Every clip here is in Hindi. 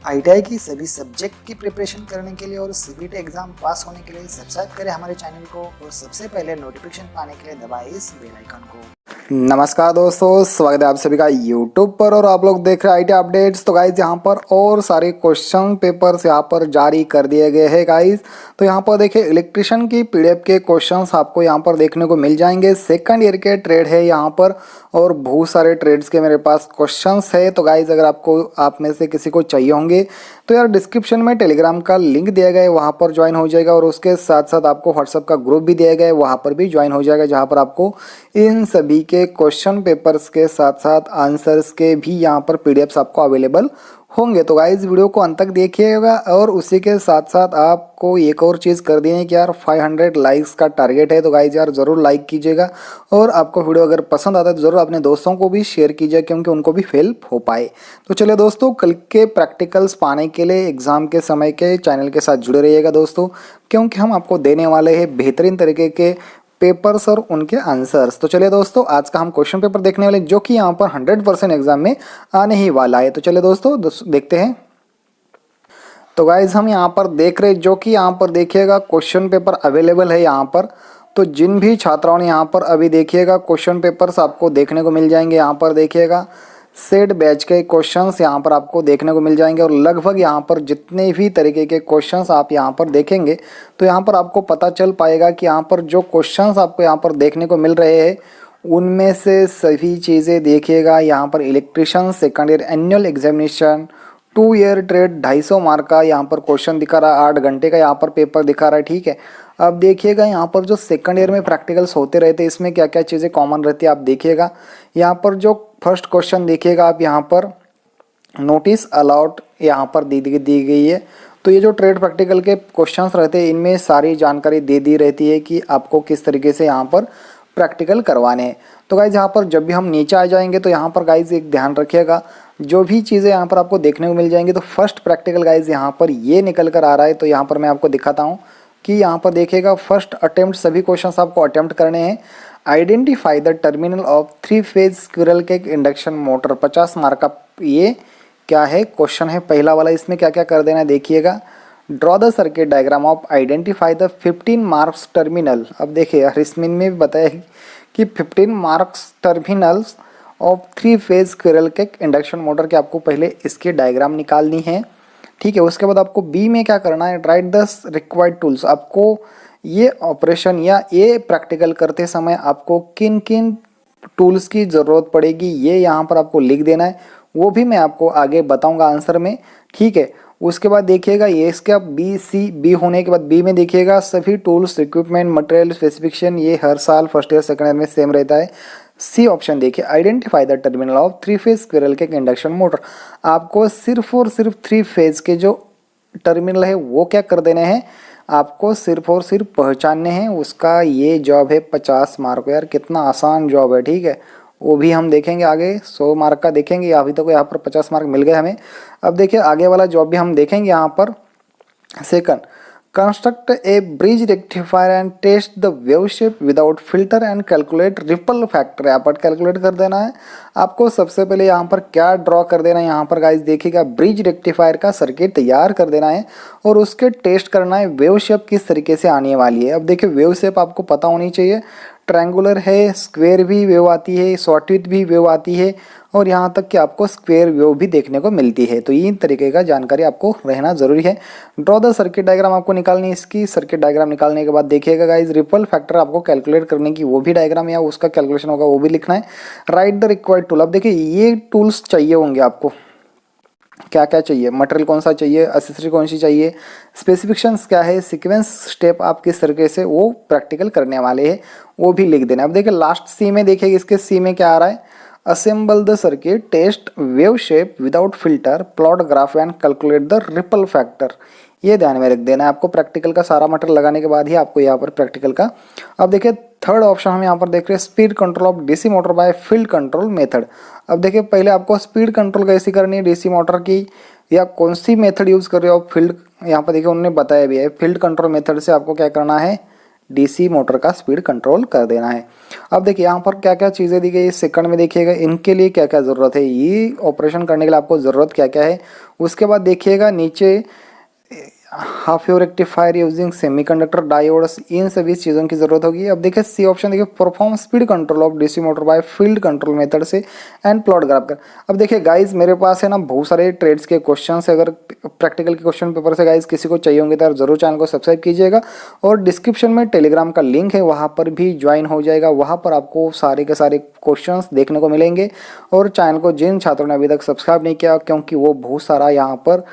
आईटीआई की सभी सब्जेक्ट की प्रिपरेशन करने के लिए और सीबीटी एग्जाम पास होने के लिए सब्सक्राइब करें हमारे चैनल को और सबसे पहले नोटिफिकेशन पाने के लिए दबाएं इस बेल आइकन को। नमस्कार दोस्तों, स्वागत है आप सभी का यूट्यूब पर और आप लोग देख रहे हैं आईटी अपडेट्स। तो गाइज यहाँ पर और सारे क्वेश्चन पेपर्स यहाँ पर जारी कर दिए गए हैं गाइज। तो यहाँ पर देखिए इलेक्ट्रिशियन की पीडीएफ के क्वेश्चंस आपको यहाँ पर देखने को मिल जाएंगे। सेकंड ईयर के ट्रेड है यहाँ पर और बहुत सारे ट्रेड्स के मेरे पास क्वेश्चंस है। तो गाइज अगर आपको आप में से किसी को चाहिए होंगे तो यार डिस्क्रिप्शन में टेलीग्राम का लिंक दिया गया है, वहाँ पर ज्वाइन हो जाएगा और उसके साथ साथ आपको व्हाट्सएप का ग्रुप भी दिया गया है, वहाँ पर भी ज्वाइन हो जाएगा, जहाँ पर आपको इन सभी के क्वेश्चन पेपर्स के साथ साथ आंसर्स के भी यहाँ पर पीडीएफ्स आपको अवेलेबल होंगे। तो गाइज वीडियो को अंत तक देखिएगा और उसी के साथ साथ आपको एक और चीज़ कर दी है कि यार 500 लाइक्स का टारगेट है। तो गाइज यार ज़रूर लाइक कीजिएगा और आपको वीडियो अगर पसंद आता है तो ज़रूर अपने दोस्तों को भी शेयर कीजिए क्योंकि उनको भी हेल्प हो पाए। तो चलिए दोस्तों, कल के प्रैक्टिकल्स पाने के लिए एग्ज़ाम के समय के चैनल के साथ जुड़े रहिएगा दोस्तों, क्योंकि हम आपको देने वाले हैं बेहतरीन तरीके के पेपर्स और उनके आंसर्स। तो चलिए दोस्तों, आज का हम क्वेश्चन पेपर देखने वाले जो कि यहाँ पर 100% एग्जाम में आने ही वाला है। तो चलिए दोस्तों देखते हैं। तो गाइज हम यहाँ पर देख रहे हैं जो कि यहाँ पर देखिएगा क्वेश्चन पेपर अवेलेबल है यहाँ पर। तो जिन भी छात्राओं ने यहाँ पर अभी देखिएगा क्वेश्चन पेपर्स आपको देखने को मिल जाएंगे। यहाँ पर देखिएगा सेट बैच के क्वेश्चंस यहाँ पर आपको देखने को मिल जाएंगे और लगभग यहाँ पर जितने भी तरीके के क्वेश्चंस आप यहाँ पर देखेंगे तो यहाँ पर आपको पता चल पाएगा कि यहाँ पर जो क्वेश्चंस आपको यहाँ पर देखने को मिल रहे हैं उनमें से सभी चीज़ें देखिएगा। यहाँ पर electrician second year annual examination 2 year trade 250 mark का यहाँ पर क्वेश्चन दिखा रहा है, 8 घंटे का यहाँ पर पेपर दिखा रहा है, ठीक है। अब देखिएगा यहाँ पर जो सेकंड ईयर में प्रैक्टिकल्स होते रहते हैं इसमें क्या क्या चीज़ें कॉमन रहती है आप देखिएगा। यहाँ पर जो फर्स्ट क्वेश्चन देखिएगा आप, यहाँ पर नोटिस अलाउड यहाँ पर दी गई है। तो ये जो ट्रेड प्रैक्टिकल के क्वेश्चंस रहते हैं इनमें सारी जानकारी दे दी रहती है कि आपको किस तरीके से यहाँ पर प्रैक्टिकल करवाने हैं। तो गाइज यहाँ पर जब भी हम नीचे आ जाएंगे तो यहाँ पर गाइज एक ध्यान रखिएगा, जो भी चीज़ें यहाँ पर आपको देखने को मिल जाएंगी। तो फर्स्ट प्रैक्टिकल गाइज यहाँ पर ये निकल कर आ रहा है। तो यहाँ पर मैं आपको दिखाता हूँ कि यहाँ पर देखिएगा फर्स्ट अटेम्प्ट सभी क्वेश्चंस आपको अटेम्प्ट करने हैं। Identify the terminal of 3 phase squirrel cage induction motor, 50 mark का ये क्या है क्वेश्चन है पहला वाला। इसमें क्या क्या कर देना है देखिएगा। Draw the circuit diagram of identify the 15 marks terminal. अब देखिए यार इसमें में भी बताया कि 15 marks terminals of 3 phase squirrel cage induction motor के आपको पहले इसके डायग्राम निकालनी है, ठीक है। उसके बाद आपको बी में क्या करना है, राइट द रिक्वायर्ड टूल्स। आपको ये ऑपरेशन या ये प्रैक्टिकल करते समय आपको किन किन टूल्स की ज़रूरत पड़ेगी ये यहाँ पर आपको लिख देना है, वो भी मैं आपको आगे बताऊंगा आंसर में, ठीक है। उसके बाद देखिएगा ये इसका बी होने के बाद बी में देखिएगा सभी टूल्स इक्विपमेंट मटेरियल स्पेसिफिकेशन ये हर साल फर्स्ट ईयर सेकंड ईयर में सेम रहता है। सी ऑप्शन देखिए, identify the terminal of 3 phase squirrel cage induction motor. आपको सिर्फ और सिर्फ 3 फेज के जो टर्मिनल है वो क्या कर देने हैं, आपको सिर्फ और सिर्फ पहचानने हैं। उसका ये जॉब है 50 मार्क। यार कितना आसान जॉब है, ठीक है। वो भी हम देखेंगे आगे, 100 मार्क का देखेंगे। अभी तक यहाँ पर 50 मार्क मिल गए हमें। अब देखिए आगे वाला जॉब भी हम देखेंगे यहाँ पर। Second, construct a bridge rectifier and test the wave shape without filter and calculate ripple factor. यहाँ पर कैलकुलेट कर देना है आपको। सबसे पहले यहाँ पर क्या ड्रॉ कर देना है, यहाँ पर गाइस देखिएगा ब्रिज रेक्टिफायर का सर्किट तैयार कर देना है और उसके टेस्ट करना है वेव शेप किस तरीके से आने वाली है। अब देखिए वेव शेप आपको पता होनी चाहिए, ट्रायंगुलर है, स्क्वायर भी वेव आती है, शॉर्टविथ भी वेव आती है और यहाँ तक कि आपको स्क्वायर वेव भी देखने को मिलती है। तो इन तरीके का जानकारी आपको रहना जरूरी है। ड्रॉ द सर्किट डायग्राम आपको निकालनी है। इसकी सर्किट डायग्राम निकालने के बाद देखिएगा गाइज रिपल फैक्टर आपको कैलकुलेट करने की वो भी डायग्राम या उसका कैलकुलेशन होगा वो भी लिखना है। Right the required tool. अब देखिए ये टूल्स चाहिए होंगे आपको, क्या क्या चाहिए, मटेरियल कौन सा चाहिए, एसेसरी कौन सी चाहिए, स्पेसिफिकेशंस क्या है, सीक्वेंस स्टेप आप किस तरीके से वो प्रैक्टिकल करने वाले हैं वो भी लिख देना। अब देखिए लास्ट सी में देखिए इसके सी में क्या आ रहा है, assemble the circuit, test wave shape without filter, plot graph and calculate the ripple factor. ये ध्यान में रख देना है आपको। प्रैक्टिकल का सारा मटेरियल लगाने के बाद ही आपको यहाँ पर प्रैक्टिकल का। अब देखिए थर्ड ऑप्शन हम यहाँ पर देख रहे हैं, speed control of DC motor by field control method. अब देखिए पहले आपको स्पीड कंट्रोल कैसी करनी है डीसी मोटर की या कौन सी मेथड यूज़ कर रहे हो फील्ड, यहाँ पर देखिए उन्होंने बताया भी है। फील्ड कंट्रोल मेथड से आपको क्या करना है, डीसी मोटर का स्पीड कंट्रोल कर देना है। अब देखिए यहाँ पर क्या क्या चीज़ें दी गई है सेकंड में, देखिएगा इनके लिए क्या क्या ज़रूरत है, ये ऑपरेशन करने के लिए आपको ज़रूरत क्या क्या है। उसके बाद देखिएगा नीचे half wave rectifier using semiconductor diodes, इन सभी चीज़ों की जरूरत होगी। अब देखिए सी ऑप्शन, देखिए perform speed control of DC motor by field control method से एंड प्लॉट ग्राफ कर। अब देखिए गाइज मेरे पास है ना बहुत सारे ट्रेड्स के क्वेश्चन है, अगर प्रैक्टिकल के क्वेश्चन पेपर से गाइज किसी को चाहिए होंगे तो जरूर चैनल को सब्सक्राइब कीजिएगा, और डिस्क्रिप्शन में टेलीग्राम का लिंक है, वहाँ पर भी ज्वाइन हो जाएगा, वहाँ पर आपको सारे के सारे क्वेश्चन देखने को मिलेंगे। और चैनल को जिन छात्रों ने अभी तक सब्सक्राइब नहीं किया, क्योंकि वो बहुत सारा यहाँ पर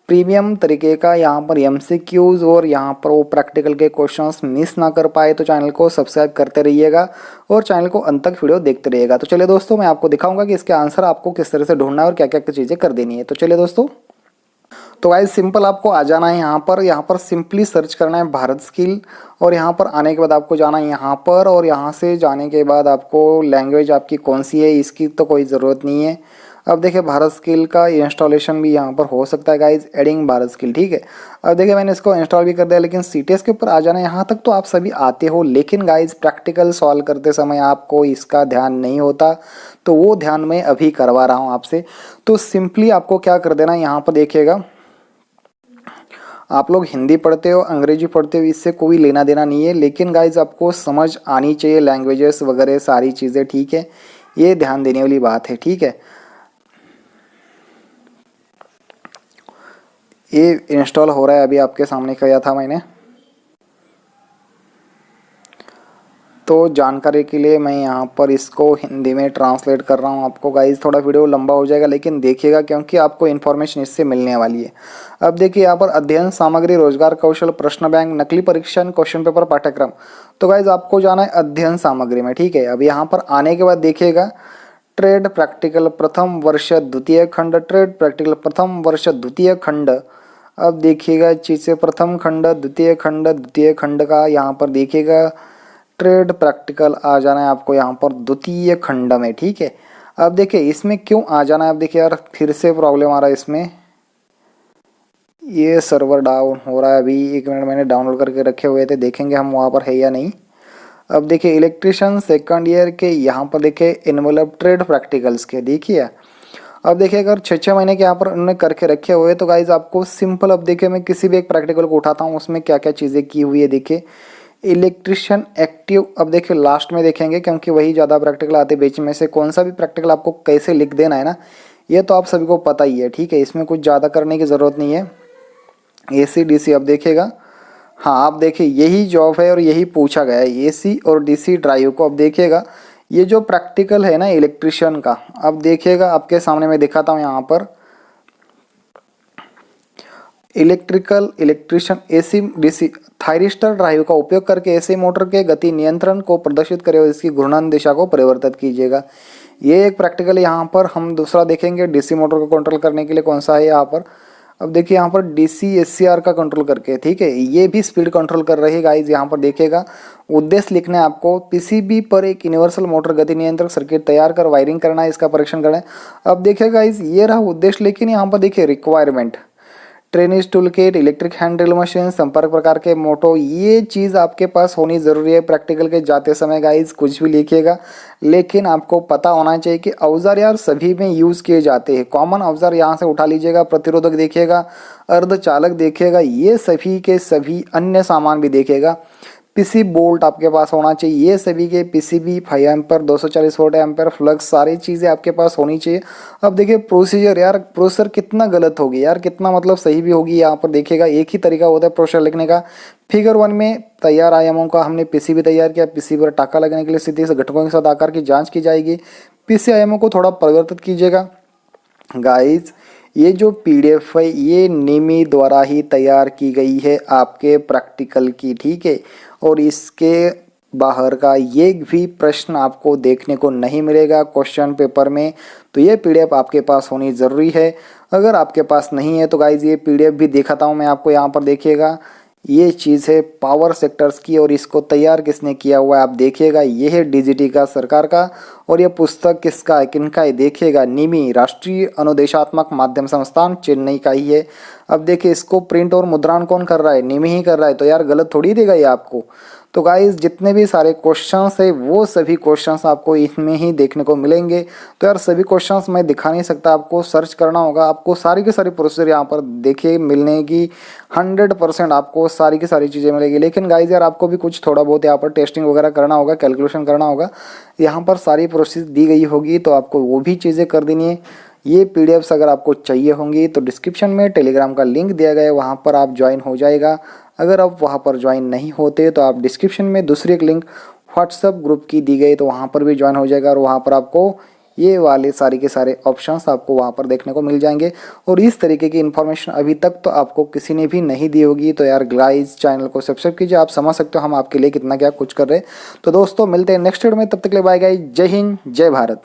प्रीमियम तरीके का यहाँ पर एमसीक्यूज और यहाँ पर वो प्रैक्टिकल के क्वेश्चंस मिस ना कर पाए, तो चैनल को सब्सक्राइब करते रहिएगा और चैनल को अंत तक वीडियो देखते रहिएगा। तो चलिए दोस्तों, मैं आपको दिखाऊंगा कि इसके आंसर आपको किस तरह से ढूंढना है और क्या क्या चीज़ें कर देनी है। तो चलिए दोस्तों, तो गाइस सिंपल आपको आ जाना है यहाँ पर सिंपली सर्च करना है भारत स्किल, और यहाँ पर आने के बाद आपको जाना है यहाँ पर, और यहाँ से जाने के बाद आपको लैंग्वेज आपकी कौन सी है इसकी तो कोई ज़रूरत नहीं है। अब देखिए भारत स्किल का इंस्टॉलेशन भी यहाँ पर हो सकता है गाइज, एडिंग भारत स्किल, ठीक है। अब देखिए मैंने इसको इंस्टॉल भी कर दिया, लेकिन सीटीएस के ऊपर आ जाना है। यहाँ तक तो आप सभी आते हो, लेकिन गाइज प्रैक्टिकल सॉल्व करते समय आपको इसका ध्यान नहीं होता, तो वो ध्यान मैं अभी करवा रहा हूँ आपसे। तो सिंपली आपको क्या कर देना है, यहाँ पर देखिएगा आप लोग हिंदी पढ़ते हो अंग्रेजी पढ़ते हो इससे कोई लेना देना नहीं है, लेकिन गाइज आपको समझ आनी चाहिए लैंग्वेजेस वगैरह सारी चीज़ें, ठीक है, ये ध्यान देने वाली बात है, ठीक है। ये इंस्टॉल हो रहा है, अभी आपके सामने किया था मैंने। तो जानकारी के लिए मैं यहाँ पर इसको हिंदी में ट्रांसलेट कर रहा हूँ आपको। गाइज थोड़ा वीडियो लंबा हो जाएगा, लेकिन देखिएगा क्योंकि आपको इन्फॉर्मेशन इससे मिलने वाली है। अब देखिए यहाँ पर अध्ययन सामग्री, रोजगार कौशल, प्रश्न बैंक, नकली परीक्षण, क्वेश्चन पेपर, पाठ्यक्रम। तो गाइज आपको जाना है अध्ययन सामग्री में, ठीक है। अब यहाँ पर आने के बाद देखिएगा ट्रेड प्रैक्टिकल प्रथम वर्ष द्वितीय खंड, ट्रेड प्रैक्टिकल प्रथम वर्ष द्वितीय खंड। अब देखिएगा चीज़ से प्रथम खंड द्वितीय खंड का यहाँ पर देखिएगा ट्रेड प्रैक्टिकल आ जाना है आपको यहाँ पर द्वितीय खंड में, ठीक है। अब देखिए इसमें क्यों आ जाना है, अब देखिए यार फिर से प्रॉब्लम आ रहा है इसमें, ये सर्वर डाउन हो रहा है अभी। 1 मिनट, मैंने डाउनलोड करके रखे हुए थे, देखेंगे हम वहाँ पर है या नहीं। अब देखिए इलेक्ट्रिशियन सेकंड ईयर के यहाँ पर देखिए इन्वेलप ट्रेड प्रैक्टिकल्स के, देखिए अब देखिए अगर 6 महीने के यहाँ पर उन्होंने करके रखे हुए, तो गाइज आपको सिंपल, अब देखिए मैं किसी भी एक प्रैक्टिकल को उठाता हूँ उसमें क्या क्या चीज़ें की हुई है। देखिए इलेक्ट्रिशियन एक्टिव, अब देखिए लास्ट में देखेंगे क्योंकि वही ज़्यादा प्रैक्टिकल आते, बीच में से कौन सा भी प्रैक्टिकल आपको कैसे लिख देना है ना, ये तो आप सभी को पता ही है, ठीक है। इसमें कुछ ज़्यादा करने की ज़रूरत नहीं है। एसी डीसी, अब देखिएगा, हाँ आप देखिए यही जॉब है और यही पूछा गया है, एसी और डीसी ड्राइव को। अब देखिएगा ये जो प्रैक्टिकल है ना इलेक्ट्रिशियन का, अब देखिएगा आपके सामने मैं दिखाता हूँ यहाँ पर electrician AC DC thyristor drive का उपयोग करके एसी मोटर के गति नियंत्रण को प्रदर्शित करें और इसकी घूर्णन दिशा को परिवर्तित कीजिएगा। ये एक प्रैक्टिकल यहाँ पर हम दूसरा देखेंगे डीसी मोटर को कंट्रोल करने के लिए कौन सा है यहाँ पर। अब देखिए यहाँ पर डीसी एससीआर का कंट्रोल करके, ठीक है, ये भी स्पीड कंट्रोल कर रही है गाइज। यहाँ पर देखिएगा उद्देश्य लिखना है आपको, पीसीबी पर एक यूनिवर्सल मोटर गति नियंत्रक सर्किट तैयार कर वायरिंग करना है, इसका परीक्षण करना है। अब देखिए गाइज ये रहा उद्देश्य, लेकिन यहाँ पर देखिए requirement, trainees tool kit, electric hand drill machine, संपर्क प्रकार के मोटो, ये चीज़ आपके पास होनी ज़रूरी है प्रैक्टिकल के जाते समय गाइज। कुछ भी लिखिएगा, लेकिन आपको पता होना चाहिए कि औजार यार सभी में यूज़ किए जाते हैं। कॉमन औजार यहाँ से उठा लीजिएगा, प्रतिरोधक देखिएगा, अर्धचालक देखिएगा, ये सभी के सभी अन्य सामान भी देखिएगा। पीसी बोल्ट आपके पास होना चाहिए, ये सभी के PCB 5 emperor 240 volt emperor flux, सारी चीज़ें आपके पास होनी चाहिए। अब देखिए प्रोसीजर, यार प्रोसेसर कितना गलत होगी यार, कितना मतलब सही भी होगी। यहाँ पर देखिएगा एक ही तरीका होता है प्रोसेसर लिखने का। फिगर 1 में तैयार आयामों का हमने पीसीबी तैयार किया, पीसीबी पर टाका लगने के लिए स्थिति से घटकों के साथ आकार की जाँच की जाएगी। पीसी आयामों को थोड़ा परिवर्तित कीजिएगा गाइज। ये जो पीडीएफ है ये निमी द्वारा ही तैयार की गई है आपके प्रैक्टिकल की, ठीक है, और इसके बाहर का ये भी प्रश्न आपको देखने को नहीं मिलेगा क्वेश्चन पेपर में। तो ये पीडीएफ आपके पास होनी ज़रूरी है। अगर आपके पास नहीं है तो गाइज ये पीडीएफ भी दिखाता हूँ मैं आपको। यहाँ पर देखिएगा ये चीज़ है पावर सेक्टर्स की, और इसको तैयार किसने किया हुआ है आप देखिएगा, ये है डीजीटी का सरकार का। और ये पुस्तक किसका है, किनका है, देखिएगा निमी राष्ट्रीय अनुदेशात्मक माध्यम संस्थान चेन्नई का ही है। अब देखिए इसको प्रिंट और मुद्रण कौन कर रहा है, निमी ही कर रहा है, तो यार गलत थोड़ी देगा ये आपको। तो गाइस जितने भी सारे क्वेश्चंस है वो सभी क्वेश्चंस आपको इसमें ही देखने को मिलेंगे। तो यार सभी क्वेश्चंस मैं दिखा नहीं सकता, आपको सर्च करना होगा। आपको सारी की सारी प्रोसीजर यहाँ पर देखिए मिलने की 100% आपको सारी की सारी चीज़ें मिलेगी। लेकिन गाइस यार आपको भी कुछ थोड़ा बहुत यहाँ पर टेस्टिंग वगैरह करना होगा, कैलकुलेशन करना होगा। यहाँ पर सारी प्रोसेस दी गई होगी तो आपको वो भी चीज़ें कर देनी है। ये पीडीएफ्स अगर आपको चाहिए होंगी तो डिस्क्रिप्शन में टेलीग्राम का लिंक दिया गया है, वहाँ पर आप ज्वाइन हो जाएगा। अगर आप वहाँ पर ज्वाइन नहीं होते तो आप डिस्क्रिप्शन में दूसरी एक लिंक व्हाट्सएप ग्रुप की दी गई तो वहाँ पर भी ज्वाइन हो जाएगा और वहाँ पर आपको ये वाले सारे के सारे ऑप्शंस आपको वहाँ पर देखने को मिल जाएंगे। और इस तरीके की इन्फॉर्मेशन अभी तक तो आपको किसी ने भी नहीं दी होगी। तो यार गाइस चैनल को सब्सक्राइब कीजिए, आप समझ सकते हो हम आपके लिए कितना क्या कुछ कर रहे हैं। तो दोस्तों मिलते हैं नेक्स्ट वीडियो में, तब तक के लिए बाय गाइस, जय हिंद जय भारत।